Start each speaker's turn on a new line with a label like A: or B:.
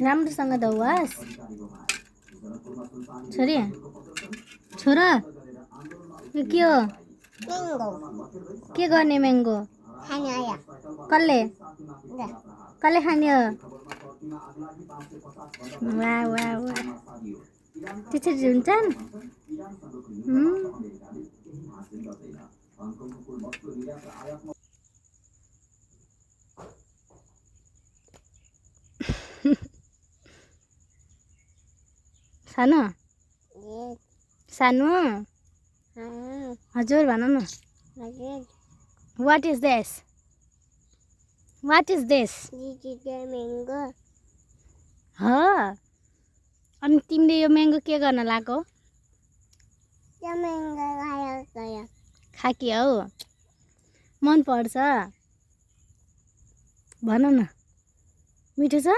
A: राम्रोसँग दौवास छोरी छोरा यो के हो के गर्ने म्याङ्गो कसले कसले खाने हो वाह वाह वाह त्यसरी हुन्छन् सानो सानो हजुर भन न वाट इज दिस
B: मैंगो
A: हो अनि तिमीले यो म्याङ्गो के गर्न लाग्यो
B: मैंगो खाया गया
A: खाकी हौ मन पर्छ भन न मिठो छ